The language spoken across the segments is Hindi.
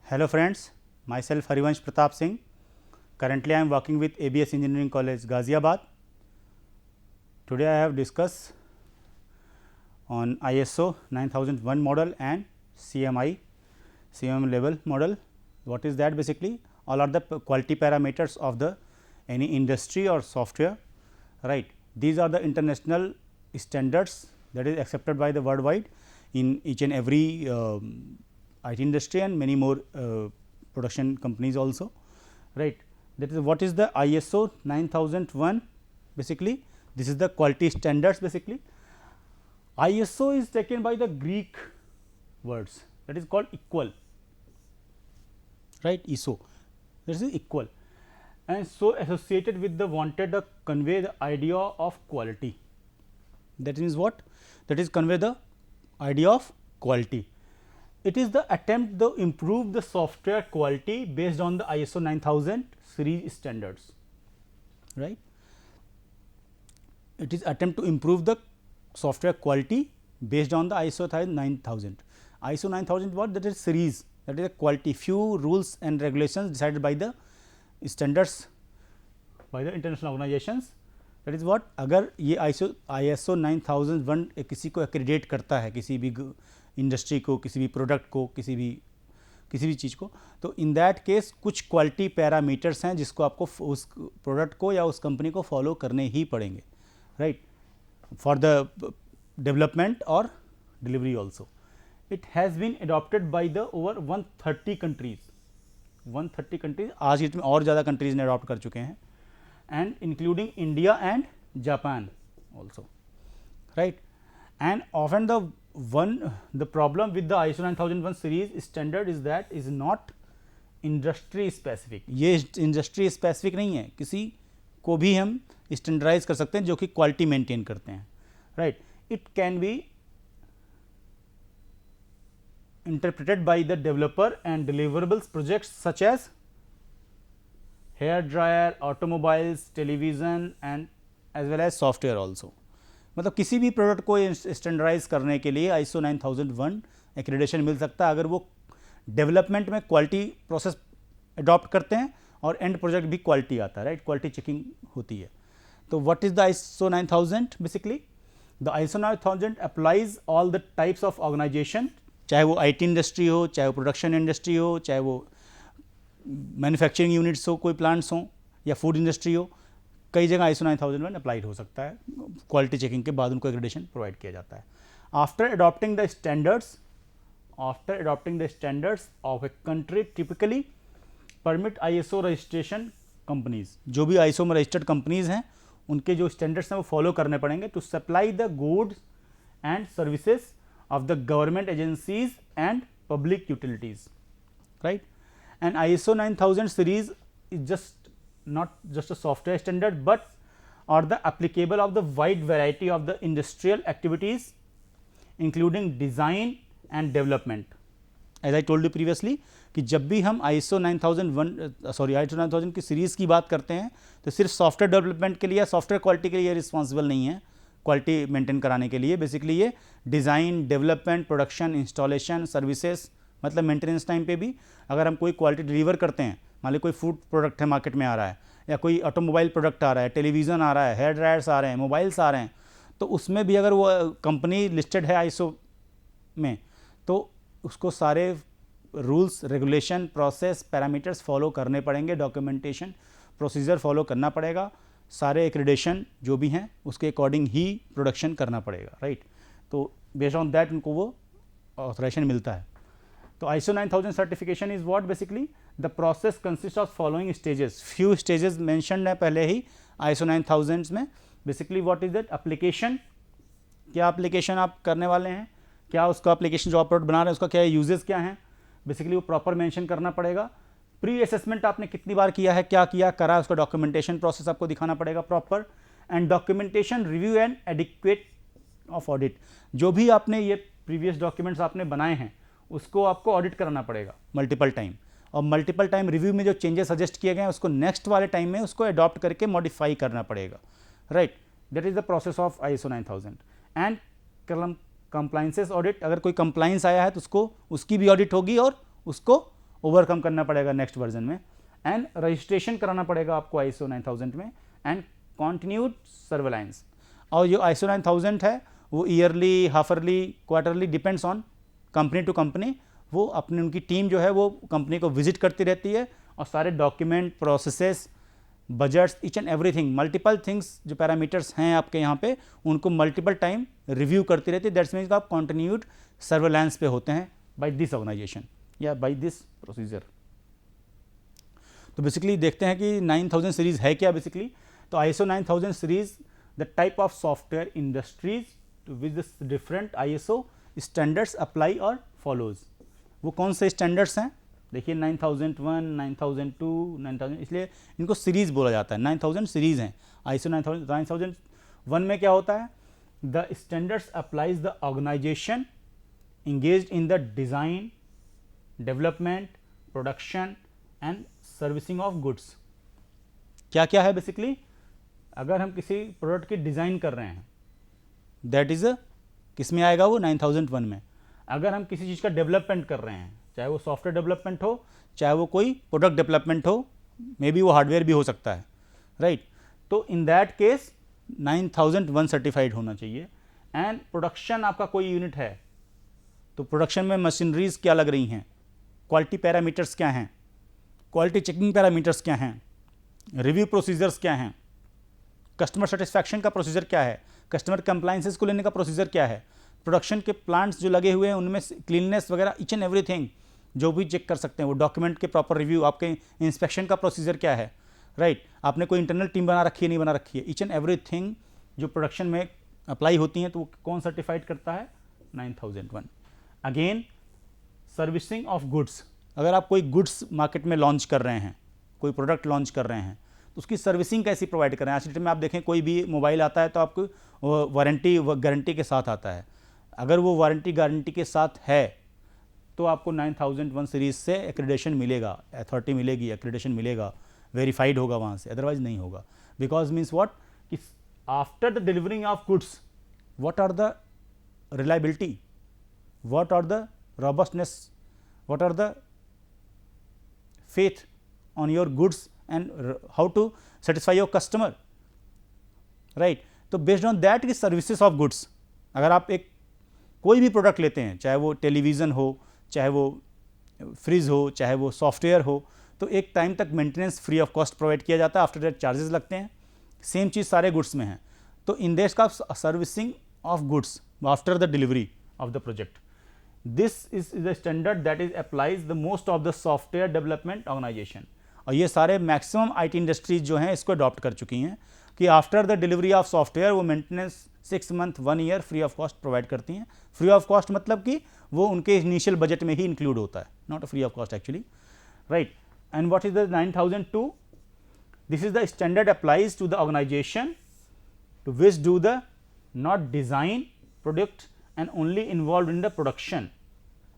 Hello friends, myself Harivansh Pratap Singh. Currently I am working with ABS Engineering College Ghaziabad. Today I have discussed on ISO 9001 model and CMM level model. What is that basically? All are the quality parameters of the any industry or software, right. These are the international standards that is accepted by the worldwide in each and every IT industry and many more production companies also, right. That is what is the ISO 9001 basically. This is the quality standards basically. ISO is taken by the Greek words, that is called equal, right. ISO, this is equal, and so associated with the wanted to convey the idea of quality. That means what? That is convey the idea of quality. It is the attempt to improve the software quality based on the ISO 9000 series standards, right. It is attempt to improve the software quality based on the ISO 9000. ISO 9000 what? That is series, that is a quality, few rules and regulations decided by the standards by the international organizations. That is what? अगर ये ISO 9001 किसी को एक्रेडिट करता है, किसी भी इंडस्ट्री को, किसी भी प्रोडक्ट को, किसी भी चीज़ को, तो इन दैट केस कुछ क्वालिटी पैरामीटर्स हैं जिसको आपको उस प्रोडक्ट को या उस कंपनी को फॉलो करने ही पड़ेंगे, राइट, फॉर द डेवलपमेंट और delivery also. It has been adopted by the over 130 countries. 130 countries, आज इसमें और ज़्यादा कंट्रीज ने अडॉप्ट कर चुके हैं, and including India and Japan also, right. And often the problem with the ISO 9001 series standard is that is not industry specific. ये industry specific नहीं है, किसी को भी हम स्टैंडर्डाइज कर सकते हैं जो कि क्वालिटी मेंटेन करते हैं, right. It can be interpreted by the developer and deliverables projects such as hair dryer, automobiles, television and as well as software also. मतलब किसी भी प्रोडक्ट को स्टैंडर्डाइज करने के लिए ISO 9001 एक्रेडिटेशन मिल सकता है अगर वो डेवलपमेंट में क्वालिटी प्रोसेस अडॉप्ट करते हैं और एंड प्रोजेक्ट भी क्वालिटी आता है, राइट. क्वालिटी चेकिंग होती है. तो what is the ISO 9000 basically? The ISO 9000 applies all the types of organisation, चाहे वो IT इंडस्ट्री हो, चाहे वो प्रोडक्शन इंडस्ट्री हो, चाहे वो मैन्युफैक्चरिंग यूनिट्स हो, कोई प्लांट्स हों, या फूड इंडस्ट्री हो, कई जगह ISO 9001 अप्लाइड हो सकता है. क्वालिटी चेकिंग के बाद उनको एक्रेडिटेशन प्रोवाइड किया जाता है. After adopting the standards of a country typically permit ISO registration companies, जो भी ISO में रजिस्टर्ड कंपनीज हैं उनके जो स्टैंडर्ड्स हैं वो फॉलो करने पड़ेंगे to supply the goods and services of the government agencies and public utilities, right. And ISO 9000 series is just not just a software standard, but are the applicable of the wide variety of the industrial activities including design and development. As I told you previously कि जब भी हम ISO 9000 की सीरीज़ की बात करते हैं तो सिर्फ सॉफ्टवेयर डेवलपमेंट के लिए या सॉफ्टवेयर क्वालिटी के लिए रिस्पॉन्सिबल नहीं है, क्वालिटी मेंटेन कराने के लिए. बेसिकली ये design, development, production, installation, services, मतलब मेंटेनेंस टाइम पे भी अगर हम कोई क्वालिटी डिलीवर करते हैं, मान ली कोई फूड प्रोडक्ट है मार्केट में आ रहा है, या कोई ऑटोमोबाइल प्रोडक्ट आ रहा है, टेलीविज़न आ रहा है, हेयर ड्रायर्स आ रहे हैं, मोबाइल्स आ रहे हैं, तो उसमें भी अगर वो कंपनी लिस्टेड है ISO में तो उसको सारे rules, regulation, process, parameters follow करने पड़ेंगे, डॉक्यूमेंटेशन प्रोसीजर फॉलो करना पड़ेगा, सारे एक्रेडिटेशन जो भी हैं उसके अकॉर्डिंग ही प्रोडक्शन करना पड़ेगा, राइट. तो बेस्ड ऑन दैट उनको वो ऑथराइजेशन मिलता है. तो ISO 9000 certification is what? Basically the process consist of following stages. Few stages mentioned है पहले ही ISO 9000 में. Basically what is that? Application, क्या एप्लीकेशन आप करने वाले हैं, क्या उसका एप्लीकेशन जो आप प्रोडक्ट बना रहे हैं उसका क्या यूजेस क्या हैं, बेसिकली वो प्रॉपर मेंशन करना पड़ेगा. प्री असेसमेंट आपने कितनी बार किया है, क्या किया करा, उसका डॉक्यूमेंटेशन प्रोसेस आपको दिखाना पड़ेगा proper. And documentation review and adequate of audit, जो भी आपने ये प्रीवियस डॉक्यूमेंट्स आपने बनाए हैं उसको आपको ऑडिट कराना पड़ेगा मल्टीपल टाइम, और मल्टीपल टाइम रिव्यू में जो चेंजेस सजेस्ट किए गए हैं उसको नेक्स्ट वाले टाइम में उसको अडॉप्ट करके मॉडिफाई करना पड़ेगा, right. That is the process of ISO 9000. And compliances audit, अगर कोई कंप्लाइंस आया है तो उसको उसकी भी ऑडिट होगी और उसको ओवरकम करना पड़ेगा नेक्स्ट वर्जन में, एंड रजिस्ट्रेशन कराना पड़ेगा आपको ISO 9000 में, एंड कॉन्टिन्यूड सर्वेलांस। और जो ISO 9000 है वो yearly, half yearly, quarterly, depends on company to company. वो अपनी उनकी टीम जो है वो कंपनी को विजिट करती रहती है और सारे document, processes, budgets, each and everything, multiple things जो पैरामीटर्स हैं आपके यहाँ पे, उनको मल्टीपल टाइम रिव्यू करती रहती है। दैट्स मीन्स आप कॉन्टिन्यूड सर्वेलांस पे होते हैं बाय दिस ऑर्गेनाइजेशन या बाय दिस प्रोसीजर। तो बेसिकली देखते हैं कि 9000 सीरीज़ है क्या बेसिकली। तो ISO 9000 series the type of software industries to which the different ISO standards apply और फॉलोज। वो कौन से स्टैंडर्ड्स हैं देखिए, 9001, 9002, 9000, इसलिए इनको सीरीज़ बोला जाता है। 9000 सीरीज़ हैं। ISO 9001 में क्या होता है, the standards applies the organisation engaged in the design, development, production and servicing of goods। क्या क्या है बेसिकली, अगर हम किसी प्रोडक्ट की डिज़ाइन कर रहे हैं दैट इज़ किस में आएगा वो 9001 में। अगर हम किसी चीज़ का डेवलपमेंट कर रहे हैं, चाहे वो सॉफ्टवेयर डेवलपमेंट हो, चाहे वो कोई प्रोडक्ट डेवलपमेंट हो, मे बी वो हार्डवेयर भी हो सकता है, राइट। तो इन दैट केस 9001 सर्टिफाइड होना चाहिए। एंड प्रोडक्शन आपका कोई यूनिट है तो प्रोडक्शन में मशीनरीज क्या लग रही हैं, क्वालिटी पैरामीटर्स क्या हैं, क्वालिटी चेकिंग पैरामीटर्स क्या हैं, रिव्यू प्रोसीजर्स क्या हैं, कस्टमर सेटिस्फैक्शन का प्रोसीजर क्या है, कस्टमर कंप्लाइंसेस को लेने का प्रोसीजर क्या है, प्रोडक्शन के प्लांट्स जो लगे हुए हैं उनमें क्लीननेस वगैरह ईच एंड एवरीथिंग जो भी चेक कर सकते हैं, वो डॉक्यूमेंट के प्रॉपर रिव्यू, आपके इंस्पेक्शन का प्रोसीजर क्या है, राइट। आपने कोई इंटरनल टीम बना रखी है, नहीं बना रखी है, ईच एंड एवरीथिंग जो प्रोडक्शन में अप्लाई होती हैं, तो वो कौन सर्टिफाइड करता है, 9001। अगेन सर्विसिंग ऑफ गुड्स, अगर आप कोई गुड्स मार्केट में लॉन्च कर रहे हैं, कोई प्रोडक्ट लॉन्च कर रहे हैं, तो उसकी सर्विसिंग कैसी प्रोवाइड कर रहे हैं। आज के डेट में आप देखें कोई भी मोबाइल आता है तो आपको वारंटी गारंटी के साथ आता है। अगर वो वारंटी गारंटी के साथ है तो आपको 9001 सीरीज़ से एक्रेडिटेशन मिलेगा, अथॉरिटी मिलेगी, एक्रेडिटेशन मिलेगा, वेरीफाइड होगा वहाँ से, अदरवाइज नहीं होगा। बिकॉज मीन्स व्हाट कि after the delivering of goods what are the reliability, what are the robustness, what are the faith on your goods and how to satisfy your customer, right। तो based on that की services of goods, अगर आप एक कोई भी प्रोडक्ट लेते हैं, चाहे वो टेलीविज़न हो, चाहे वो फ्रिज हो, चाहे वो सॉफ्टवेयर हो, तो एक टाइम तक maintenance free of cost provide किया जाता है, आफ्टर दैट चार्जेस लगते हैं। सेम चीज़ सारे गुड्स में है। तो इन देश का servicing of goods after the delivery of the project, this is the standard that is applies the most of the software development organisation. और ये सारे मैक्सिमम IT इंडस्ट्रीज जो हैं इसको अडॉप्ट कर चुकी हैं कि after the delivery of software वो maintenance 6 month 1 year free of cost provide करती हैं। फ्री ऑफ कॉस्ट मतलब कि वो उनके इनिशियल बजट में ही इंक्लूड होता है, not a free of cost actually, right. And what is the 9002, this is the standard applies to the organisation to which do the not design product and only involve in the production.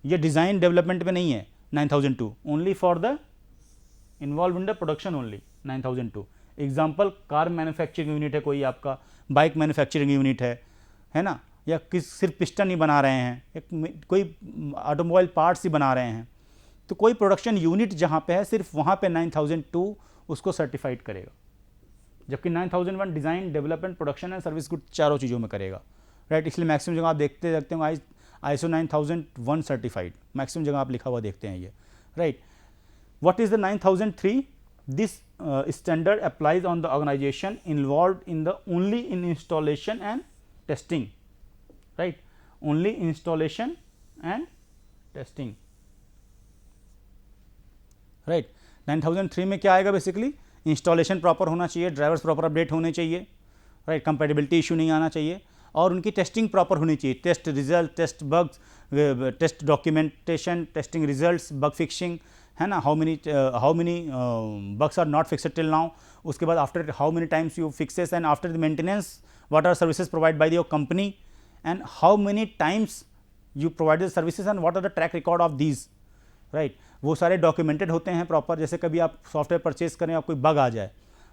ये डिज़ाइन डेवलपमेंट में नहीं है 9002, only for the involve in the production only 9002। Example, car manufacturing unit है कोई आपका, बाइक मैन्युफैक्चरिंग यूनिट है ना, या किस सिर्फ पिस्टन ही बना रहे हैं, एक कोई ऑटोमोबाइल पार्ट्स ही बना रहे हैं, तो कोई प्रोडक्शन यूनिट जहाँ पे है सिर्फ वहाँ पे 9002 उसको सर्टिफाइड करेगा। जबकि 9001 design, development, production and service good चारों चीज़ों में करेगा, राइट। इसलिए मैक्सिमम जगह आप देखते होंगे ISO 9001 सर्टिफाइड, मैक्सिमम जगह आप लिखा हुआ देखते हैं ये, right. What is the 9003, this standard applies on the organisation involve in the only in installation and testing, right, only installation and testing, right. 9003 में क्या आएगा बेसिकली, इंस्टॉलेशन प्रॉपर होना चाहिए, ड्राइवर्स प्रॉपर अपडेट होने चाहिए, राइट, कंपैटिबिलिटी इशू नहीं आना चाहिए, और उनकी टेस्टिंग प्रॉपर होनी चाहिए, test result, test bugs, test documentation, testing results, bug fixing, है ना, how many bugs are not fixed till now, उसके बाद after how many times you fixes, and after the maintenance what are services provide by your company, and how many times you provide the services and what are the track record of these, right. वो सारे डॉक्यूमेंटेड होते हैं प्रॉपर। जैसे कभी आप सॉफ्टवेयर परचेज करें और कोई बग आ जाए,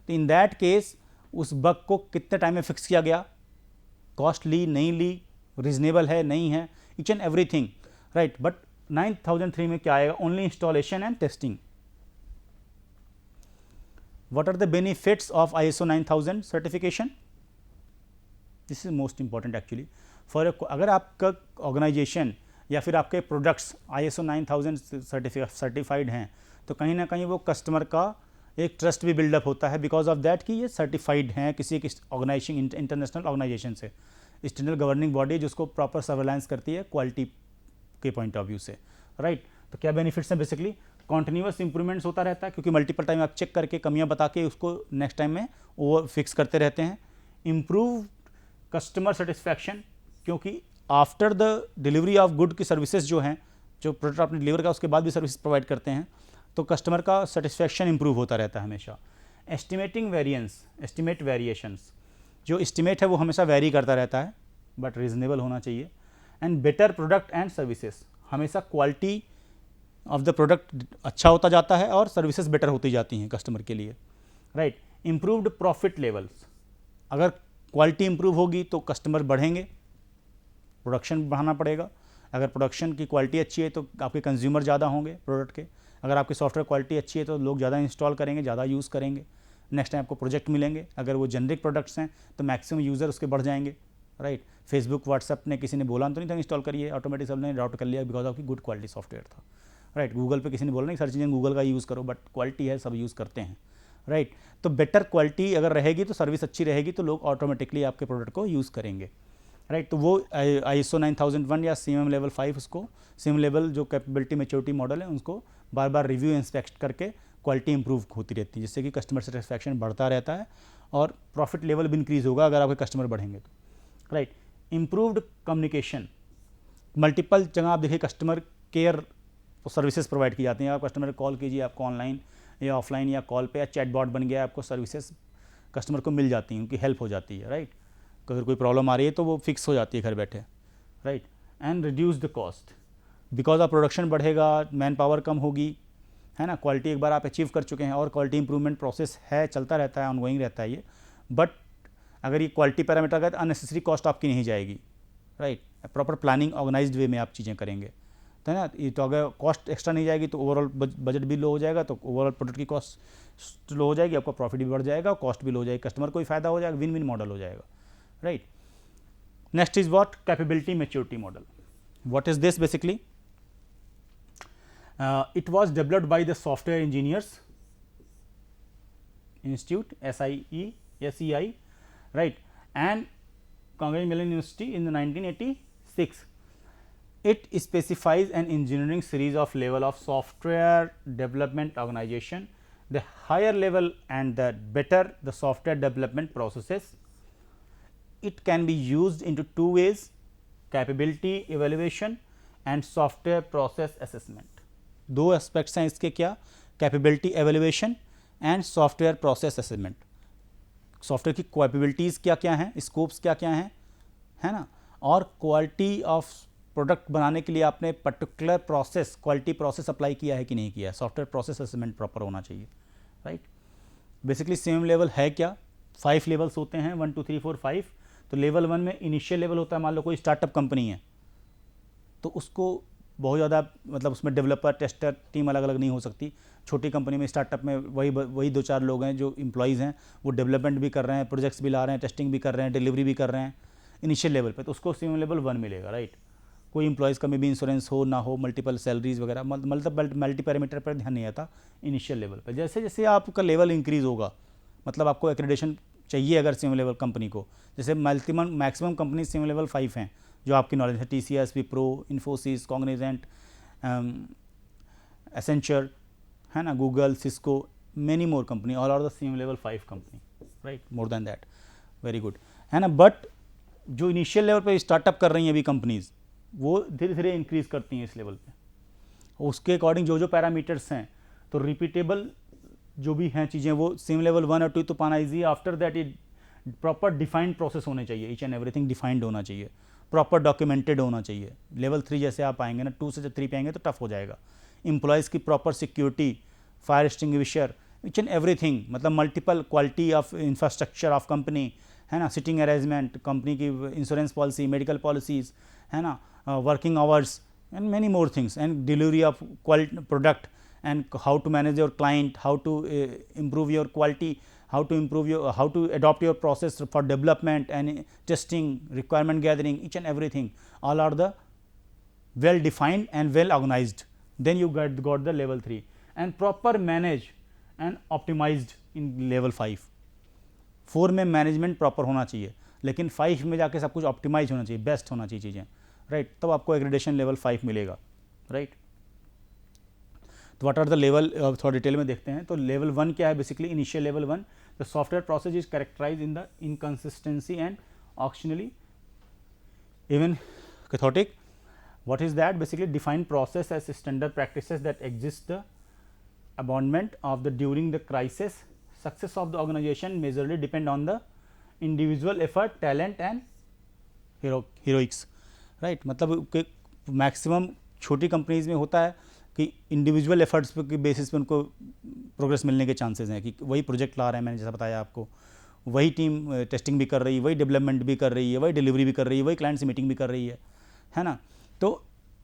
तो इन दैट केस उस बग को कितने टाइम में फिक्स किया गया, कॉस्ट ली, नहीं ली, रीजनेबल है, नहीं है, each and everything, right. But 9003 में क्या आएगा, only installation and testing. What are the benefits of ISO 9000 certification? This is most important actually. For अगर आपका ऑर्गेनाइजेशन या फिर आपके प्रोडक्ट्स ISO 9000 सर्टिफाइड हैं तो कहीं ना कहीं वो कस्टमर का एक ट्रस्ट भी बिल्डअप होता है बिकॉज ऑफ दैट कि ये सर्टिफाइड हैं किसी एक ऑर्गेनाइजेशन, इंटरनेशनल ऑर्गेनाइजेशन से, एक्सटर्नल गवर्निंग बॉडी जिसको प्रॉपर सर्वेलेंस करती है क्वालिटी के पॉइंट ऑफ व्यू से, राइट. तो क्या बेनिफिट्स हैं, बेसिकली कॉन्टिन्यूस इंप्रूवमेंट्स होता रहता है क्योंकि मल्टीपल टाइम आप चेक करके कमियां बता के उसको नेक्स्ट टाइम में ओवर फिक्स करते रहते हैं. इम्प्रूव कस्टमर सेटिस्फैक्शन, क्योंकि after the delivery of good की सर्विसेज जो हैं, जो प्रोडक्ट आपने डिलीवर किया उसके बाद भी सर्विस प्रोवाइड करते हैं, तो कस्टमर का सेटिस्फैक्शन इंप्रूव होता रहता है हमेशा. एस्टिमेटिंग वेरिएंस, एस्टिमेट वेरिएशंस, जो एस्टिमेट है वो हमेशा वेरी करता रहता है बट रीजनेबल होना चाहिए. And better product and services, हमेशा क्वालिटी ऑफ द प्रोडक्ट अच्छा होता जाता है और सर्विसेज बेटर होती जाती हैं कस्टमर के लिए, राइट. इम्प्रूव्ड प्रॉफिट लेवल्स, अगर क्वालिटी इंप्रूव होगी तो कस्टमर बढ़ेंगे, प्रोडक्शन बढ़ाना पड़ेगा. अगर प्रोडक्शन की क्वालिटी अच्छी है तो आपके कंज्यूमर ज़्यादा होंगे प्रोडक्ट के. अगर आपकी सॉफ्टवेयर क्वालिटी अच्छी है तो लोग ज़्यादा इंस्टॉल करेंगे, ज़्यादा यूज़ करेंगे, नेक्स्ट टाइम आपको प्रोजेक्ट मिलेंगे. अगर वो जेनरिक प्रोडक्ट्स हैं तो मैक्सिमम यूज़र उसके बढ़ जाएंगे, राइट. फेसबुक, व्हाट्सएप ने किसी ने बोला तो नहीं था इंस्टॉल करिए, ऑटोमेटिक सबने अडॉप्ट कर लिया बिकॉज ऑफ की गुड क्वालिटी सॉफ्टवेयर था, राइट. गूगल पे किसी ने बोला नहीं सर्च इंजन गूगल का यूज़ करो, बट क्वालिटी है सब यूज़ करते हैं, राइट. तो बेटर क्वालिटी अगर रहेगी तो सर्विस अच्छी रहेगी तो लोग ऑटोमेटिकली आपके प्रोडक्ट को यूज़ करेंगे, राइट. तो वो ISO 9001 या CMM लेवल 5, उसको CMM लेवल जो कैपेबिलिटी मैच्योरिटी मॉडल है उसको बार बार रिव्यू इंस्पेक्ट करके क्वालिटी इंप्रूव होती रहती है, जिससे कि कस्टमर सेटिस्फैक्शन बढ़ता रहता है और प्रॉफिट लेवल भी इंक्रीज़ होगा अगर आपके कस्टमर बढ़ेंगे तो, राइट. इम्प्रूव्ड कम्युनिकेशन, मल्टीपल जगह आप देखिए कस्टमर केयर सर्विसेज प्रोवाइड की जाती हैं. आप कस्टमर कॉल कीजिए, आपको ऑनलाइन या ऑफलाइन या कॉल पे या चैट बॉट बन गया, आपको सर्विसेज कस्टमर को मिल जाती हैं, उनकी हेल्प हो जाती है, राइट. अगर कोई प्रॉब्लम आ रही है तो वो फिक्स हो जाती है घर बैठे, right. And reduce the cost, because of production बढ़ेगा, मैन पावर कम होगी, है ना. क्वालिटी एक बार आप अचीव कर चुके हैं और क्वालिटी इंप्रूवमेंट प्रोसेस है, चलता रहता है, ऑनगोइंग रहता है ये. बट अगर ये क्वालिटी पैरामीटर का तो अननेसेसरी कॉस्ट आपकी नहीं जाएगी, राइट. प्रॉपर प्लानिंग ऑर्गेनाइज्ड वे में आप चीज़ें करेंगे तो है ना. ये तो अगर कॉस्ट एक्स्ट्रा नहीं जाएगी तो ओवरऑल बजट भी लो हो जाएगा, तो ओवरऑल प्रोडक्ट की कॉस्ट लो हो जाएगी, आपका प्रॉफिट भी बढ़ जाएगा, कॉस्ट भी लो हो जाएगी, कस्टमर को भी फायदा हो जाएगा, विन विन मॉडल हो जाएगा, right. Next is what, capability maturity model. What is this basically? It was developed by the software engineers institute, SEI, right, and Carnegie Mellon University in the 1986. It specifies an engineering series of level of software development organization. The higher level and the better the software development processes. It can be used into two ways: capability evaluation and software process assessment. दो एस्पेक्ट्स हैं इसके, क्या? Capability evaluation and software process assessment. Software की कैपेबिलिटीज़ क्या क्या हैं, स्कोप्स क्या क्या हैं, है ना. और क्वालिटी ऑफ प्रोडक्ट बनाने के लिए आपने particular process, quality process apply किया है कि नहीं किया है. सॉफ्टवेयर प्रोसेस असेसमेंट प्रॉपर होना चाहिए, राइट. बेसिकली सेम लेवल है क्या, 5 लेवल्स होते हैं, 1 2 3 4 5. तो लेवल 1 में इनिशियल लेवल होता है. मान लो कोई स्टार्टअप कंपनी है तो उसको बहुत ज़्यादा मतलब उसमें डेवलपर, टेस्टर टीम अलग अलग नहीं हो सकती. छोटी कंपनी में, स्टार्टअप में वही 2-4 लोग हैं जो एम्प्लॉयज़ हैं, वो डेवलपमेंट भी कर रहे हैं, प्रोजेक्ट्स भी ला रहे हैं, टेस्टिंग भी कर रहे हैं, डिलीवरी भी कर रहे हैं इनिशियल लेवल पे, तो उसको सीएम लेवल 1 मिलेगा, राइट. कोई एम्प्लॉयज़ का मे भी इंश्योरेंस हो ना हो, मल्टीपल सैलरीज वगैरह, मतलब मल्टी पैरामीटर पर ध्यान नहीं आता इनिशियल लेवल पर. जैसे जैसे आपका लेवल इंक्रीज़ होगा, मतलब आपको एक्रेडिटेशन चाहिए अगर सीएम लेवल कंपनी को, जैसे मैक्सिमम कंपनी सीएम लेवल 5 हैं जो आपकी नॉलेज है, TCS, Wipro, Infosys, Cognizant, Accenture, है ना, Google, Cisco, many more company, all are the CM level 5 company, right, more than that, very good, है ना. बट जो इनिशियल लेवल पे स्टार्टअप कर रही हैं अभी कंपनीज, वो धीरे धीरे इंक्रीज़ करती हैं इस लेवल पे. उसके अकॉर्डिंग जो जो पैरामीटर्स हैं, तो रिपीटेबल जो भी हैं चीज़ें, वो सीएम लेवल 1 और 2 तो पाना easy. After that it proper defined process होने चाहिए, ईच एंड एवरीथिंग डिफाइंड होना चाहिए, प्रॉपर डॉक्यूमेंटेड होना चाहिए. लेवल 3 जैसे आप आएंगे ना, 2 से जब 3 पे आएंगे तो टफ हो जाएगा. एम्प्लॉयज़ की proper security, fire extinguisher, each and everything, मतलब multiple quality of infrastructure of company, है ना, सिटिंग अरेंजमेंट, कंपनी की इंश्योरेंस पॉलिसी, मेडिकल पॉलिसीज़, है ना, working hours, and many more things, and delivery of quality product, and how to manage your client, how to improve your quality, how to improve your, how to adopt your process for development and testing, requirement gathering, each and everything, all are the well defined and well organized. Then you got the level 3, and proper manage and optimized in level 5. 4 में मैनेजमेंट प्रॉपर होना चाहिए, लेकिन 5 में जाके सब कुछ ऑप्टिमाइज होना चाहिए, बेस्ट होना चाहिए चीज़ें, राइट, तब आपको एक्रेडिटेशन लेवल 5 मिलेगा, राइट। तो व्हाट आर द लेवल, थोड़ा डिटेल में देखते हैं। तो लेवल 1 क्या है, basically initial level 1, the software process is characterise in the inconsistency and occasionally even chaotic. What is that? Basically define process as standard practices that exist the abandonment of the during the crisis. Success of the organization majorly depend on the individual effort, talent and heroics, right? मतलब मैक्सिमम छोटी कंपनीज में होता है कि इंडिविजुअल एफर्ट्स के बेसिस पे उनको प्रोग्रेस मिलने के चांसेस हैं, कि वही प्रोजेक्ट ला रहे हैं, मैंने जैसा बताया आपको, वही टीम टेस्टिंग भी कर रही है, वही डेवलपमेंट भी कर रही है, वही डिलीवरी भी कर रही है, वही क्लाइंट से मीटिंग भी कर रही है ना। तो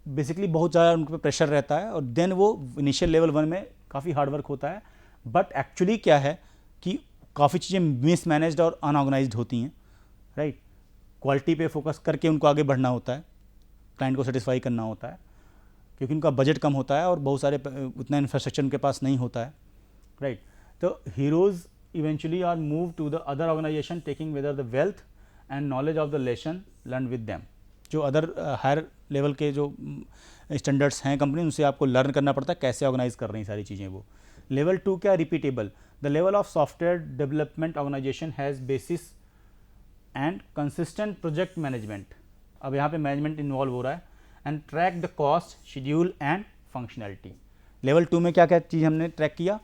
बेसिकली बहुत ज़्यादा उनके पे प्रेशर रहता है, और देन वो इनिशियल लेवल 1 में काफ़ी हार्ड वर्क होता है, बट एक्चुअली क्या है कि काफ़ी चीज़ें मिसमैनेज्ड और अनऑर्गेनाइज्ड होती हैं, राइट। क्वालिटी पे फोकस करके उनको आगे बढ़ना होता है, क्लाइंट को सेटिस्फाई करना होता है, क्योंकि उनका बजट कम होता है और बहुत सारे उतना इंफ्रास्ट्रक्चर उनके पास नहीं होता है, राइट। तो heroes eventually are move to the other organisation taking whether the wealth and knowledge of the lesson learn with them. जो अदर हायर लेवल के जो स्टैंडर्ड्स हैं कंपनी, उनसे आपको लर्न करना पड़ता है कैसे ऑर्गेनाइज कर रही हैं सारी चीज़ें वो। लेवल 2 क्या, repeatable. The level of software development organisation has basis and consistent project management. अब यहाँ पे मैनेजमेंट इन्वॉल्व हो रहा है, and track the cost, schedule and functionality. Level 2 में क्या क्या चीज़ हमने ट्रैक किया,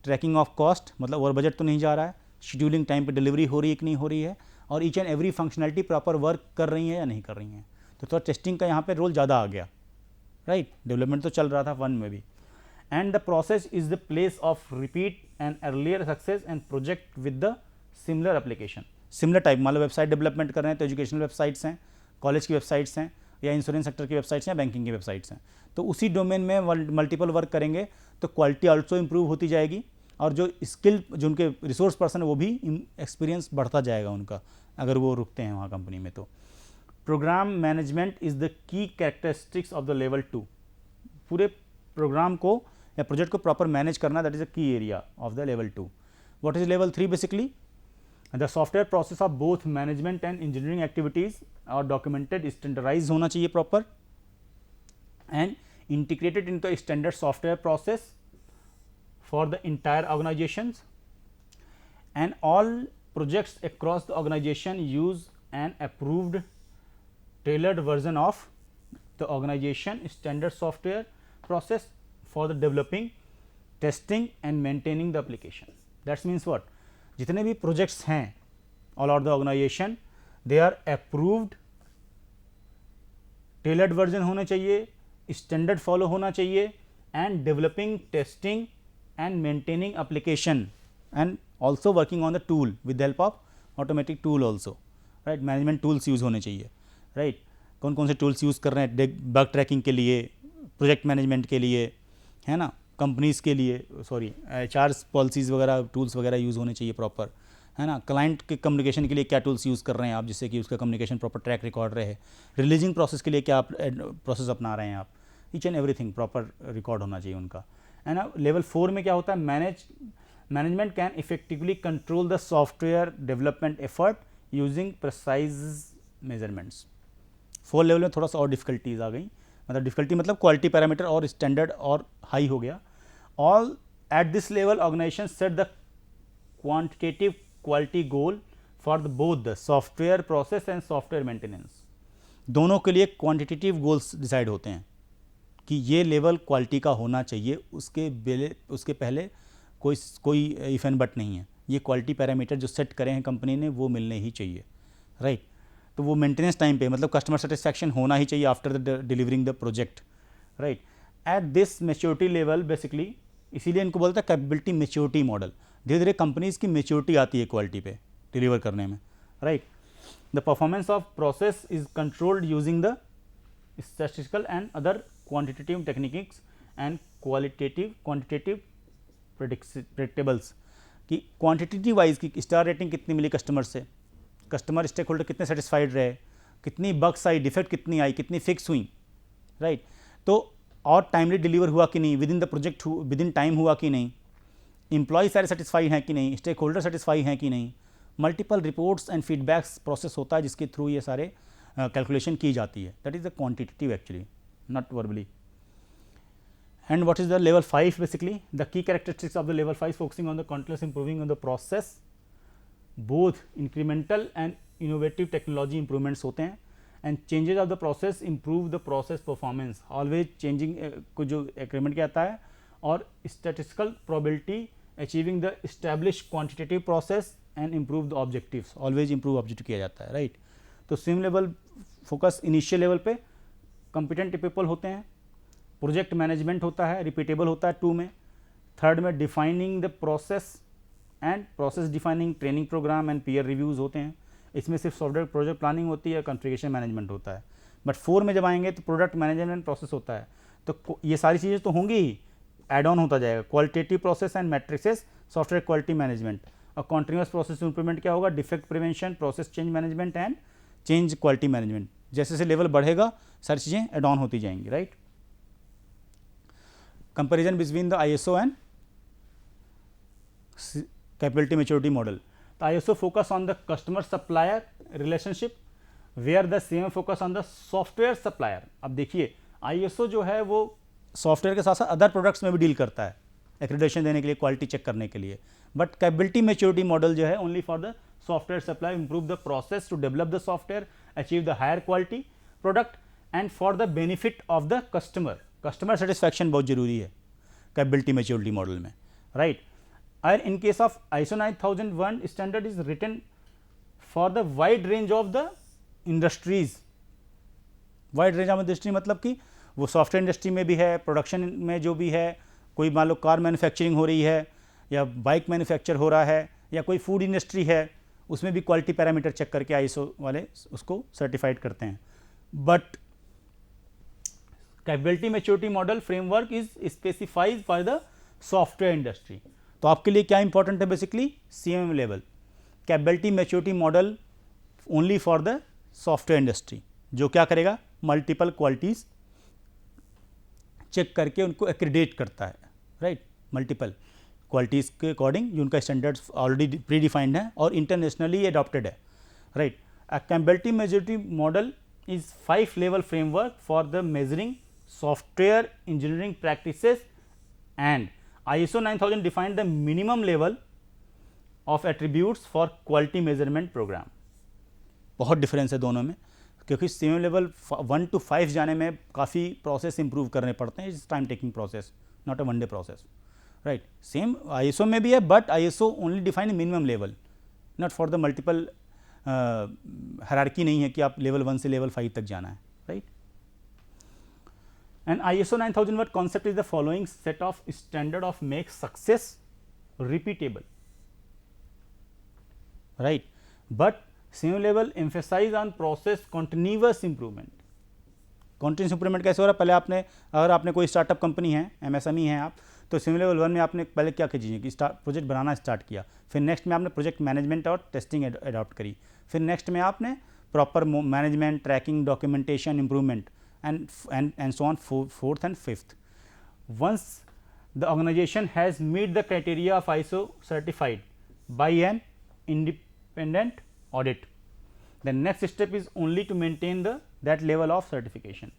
ट्रैकिंग ऑफ कॉस्ट, मतलब ओवर बजट तो नहीं जा रहा है, शेड्यूलिंग टाइम पे डिलीवरी हो रही है कि नहीं हो रही है, और each and every functionality proper work कर रही है या नहीं कर रही हैं। तो थोड़ा टेस्टिंग का यहाँ पे रोल ज़्यादा आ गया, राइट। डेवलपमेंट तो चल रहा था 1 में भी। And the process is the place of repeat and earlier success and project with the similar application. Similar type, मान लो वेबसाइट डेवलपमेंट कर रहे हैं तो एजुकेशनल वेबसाइट्स हैं, कॉलेज की वेबसाइट्स हैं, या इंश्योरेंस सेक्टर की वेबसाइट्स हैं, बैंकिंग की वेबसाइट्स हैं, तो उसी डोमेन में मल्टीपल वर्क करेंगे तो क्वालिटी ऑल्सो इंप्रूव होती जाएगी, और जो स्किल, जो उनके रिसोर्स पर्सन है, वो भी एक्सपीरियंस बढ़ता जाएगा उनका, अगर वो रुकते हैं वहाँ कंपनी में। तो program management is the key characteristics of the level 2। पूरे प्रोग्राम को या प्रोजेक्ट को प्रॉपर मैनेज करना, that is a key area of the level 2। What is level 3? Basically the software process of both management and engineering activities और डॉक्यूमेंटेड, स्टैंडर्डाइज होना चाहिए proper, and integrated in the standard software process for the entire organizations, and all projects across the organization use an approved tailored version of the organization standard software process for the developing, testing and maintaining the application. That means what? जितने भी projects हैं all over the organization, they are approved, tailored version होने चाहिए, standard follow होना चाहिए, and developing, testing and maintaining application, and also working on the tool with the help of automatic tool also, right। management tools use होने चाहिए, right। कौन कौन से tools use कर रहे हैं, bug tracking के लिए, project management के लिए, है ना, companies के लिए, सॉरी HR policies वगैरह, tools वगैरह यूज़ होने चाहिए प्रॉपर, है ना। क्लाइंट के कम्युनिकेशन के लिए क्या टूल्स यूज़ कर रहे हैं आप, जिससे कि उसका कम्युनिकेशन प्रॉपर ट्रैक रिकॉर्ड रहे, रिलीजिंग प्रोसेस के लिए क्या आप प्रोसेस अपना रहे हैं आप, each and everything proper record होना चाहिए उनका, है ना। लेवल 4 में क्या होता है, management can effectively control the software development effort using precise measurements. 4 level में थोड़ा सा और डिफिकल्टीज आ गई, मतलब डिफिकल्टी मतलब क्वालिटी पैरामीटर और स्टैंडर्ड और हाई हो गया। All at this level organisation set the quantitative quality goal for the both the software process and software maintenance. दोनों के लिए क्वांटिटेटिव गोल्स डिसाइड होते हैं कि ये लेवल क्वालिटी का होना चाहिए, उसके पहले कोई इफ एंड बट नहीं है। ये क्वालिटी पैरामीटर जो सेट करे हैं कंपनी ने वो मिलने ही चाहिए, राइट। तो वो मेंटेनेंस टाइम पे मतलब कस्टमर सेटिस्फैक्शन होना ही चाहिए after the delivering the project, right. At this maturity level basically, इसीलिए इनको बोलता है कैपेबिलिटी मेच्योरिटी मॉडल। धीरे धीरे कंपनीज की मेच्योरिटी आती है क्वालिटी पे डिलीवर करने में, right. The performance of process is controlled using the statistical and other quantitative techniques and quantitative predictables कि क्वांटिटेटिव वाइज की स्टार रेटिंग कितनी मिली कस्टमर से, कस्टमर स्टेक होल्डर कितने सेटिस्फाइड रहे, कितनी बग्स आई, डिफेक्ट कितनी आई, कितनी फिक्स हुई, राइट तो और टाइमली डिलीवर हुआ कि नहीं, with in the project with in time हुआ कि नहीं, एम्प्लॉय सारे सेटिस्फाइड हैं कि नहीं, स्टेक होल्डर सेटिस्फाइड हैं कि नहीं, multiple reports and feedbacks process होता है जिसके थ्रू ये सारे कैलकुलेशन की जाती है. That is the quantitative actually, not verbally. And what is the level 5 basically? The key characteristics of the level 5 focusing on the continuous improving on the process, both incremental and innovative technology improvements होते हैं, and changes of the process improve the process performance, always changing को जो agreement क्या आता है, और statistical probability achieving the established quantitative process and improve the objectives, always improve objective किया जाता है, right. तो sim level focus initial level पे competent people होते हैं, प्रोजेक्ट मैनेजमेंट होता है, रिपीटेबल होता है 2 में, थर्ड में defining the process and process defining training program and peer reviews होते हैं. इसमें सिर्फ सॉफ्टवेयर प्रोजेक्ट प्लानिंग होती है, कॉन्फ़िगरेशन मैनेजमेंट होता है. बट 4 में जब आएंगे तो प्रोडक्ट मैनेजमेंट प्रोसेस होता है. तो ये सारी चीज़ें तो होंगी ही, एड ऑन होता जाएगा. Qualitative process and matrixes, software quality management. और कॉन्टिन्यूस प्रोसेस इंप्रूवमेंट क्या होगा, defect prevention, process change management and change quality management. जैसे जैसे लेवल बढ़ेगा सारी चीज़ें एड ऑन होती जाएंगी, right. Comparison between the ISO and capability maturity model. The ISO focus on the customer supplier relationship, where the CMM focus on the software supplier. अब देखिए ISO जो है वो सॉफ्टवेयर के साथ साथ अदर प्रोडक्ट्स में भी डील करता है, एक्रेडिटेशन देने के लिए, क्वालिटी चेक करने के लिए. बट कैपेबिलिटी मेच्योरिटी मॉडल जो है only for the software supply, improve the process to develop the software, achieve the higher quality product and for the benefit of the customer. Customer satisfaction बहुत जरूरी है कैपेबिलिटी मेच्योरिटी मॉडल में, राइट. और in case of ISO 9001 standard is written for the wide range of the industries. Wide range of industry मतलब कि वो सॉफ्टवेयर इंडस्ट्री में भी है, प्रोडक्शन में जो भी है, कोई मान लो कार मैन्युफैक्चरिंग हो रही है या बाइक मैन्युफैक्चर हो रहा है या कोई फूड इंडस्ट्री है, उसमें भी क्वालिटी पैरामीटर चेक करके ISO वाले उसको सर्टिफाइड करते हैं. But capability maturity model framework is specified for the software industry. तो आपके लिए क्या इंपॉर्टेंट है basically, CMM level, capability maturity model only for the software industry, जो क्या करेगा, मल्टीपल क्वालिटीज चेक करके उनको एक्रेडिट करता है, राइट. मल्टीपल क्वालिटीज़ के अकॉर्डिंग जो उनका स्टैंडर्ड्स ऑलरेडी प्री डिफाइंड है और इंटरनेशनली अडॉप्टेड है, right. Capability maturity model is 5 level framework for the measuring software engineering practices, and ISO 9000 defined the minimum level of attributes for quality measurement program. बहुत डिफरेंस है दोनों में, क्योंकि CMM लेवल 1 to 5 जाने में काफ़ी प्रोसेस इंप्रूव करने पड़ते हैं. It's time taking process, not a one day process, right. Same ISO में भी है, but ISO only define minimum level, not for the multiple. Hierarchy नहीं है कि आप लेवल 1 से लेवल 5 तक जाना है, right. And ISO 9001 concept is the following set of standard of make success repeatable, right. But CMM level emphasize on process continuous improvement. Continuous improvement कैसे हो रहा है, पहले आपने, अगर आपने कोई स्टार्टअप कंपनी है, MSME हैं आप, तो CMM लेवल 1 में आपने पहले क्या कीजिए कि प्रोजेक्ट बनाना स्टार्ट किया, फिर नेक्स्ट में आपने प्रोजेक्ट मैनेजमेंट और टेस्टिंग अडॉप्ट करी, फिर नेक्स्ट में आपने proper management, tracking, documentation, improvement and so on, fourth and fifth. Once the organization has met the criteria of ISO certified by an independent audit, the next step is only to maintain that level of certification.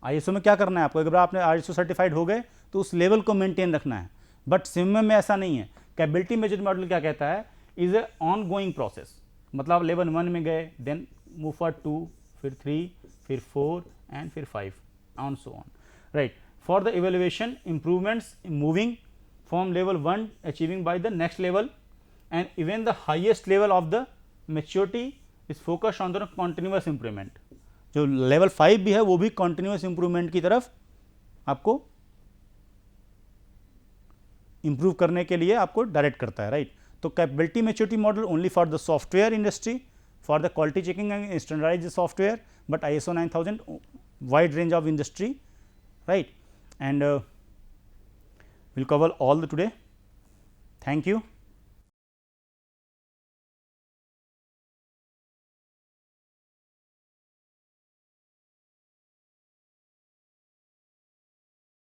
ISO में क्या करना है आपको, अगर आपने ISO सर्टिफाइड हो गए तो उस लेवल को मेंटेन रखना है. बट CMM में ऐसा नहीं है. कैपेबिलिटी मेजरमेंट मॉडल क्या कहता है, is a on going process. मतलब लेवल 1 में गए, देन मूव फॉर 2, फिर 3, फिर 4 and फिर 5 and so on, right. For the evaluation, improvements moving from level 1 achieving by the next level, and even the highest level of the maturity is focused on the continuous improvement. जो लेवल 5 भी है वो भी continuous improvement की तरफ आपको improve करने के लिए आपको डायरेक्ट करता है, राइट. तो capability maturity model only for the software industry, for the quality checking and standardized software, but ISO 9000 wide range of industry, right, and we'll cover all the today. Thank you.